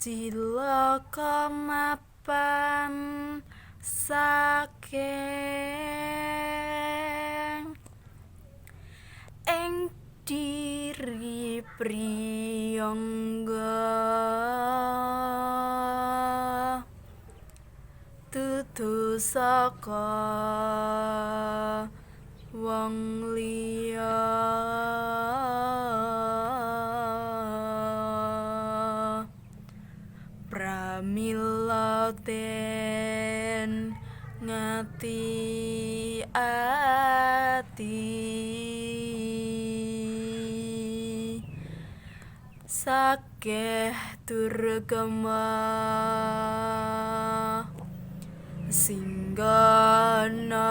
Cilaka mapan saking ing diri priyangga dudu saka wong liya pramila ten ngati ati sakeh durgama singgana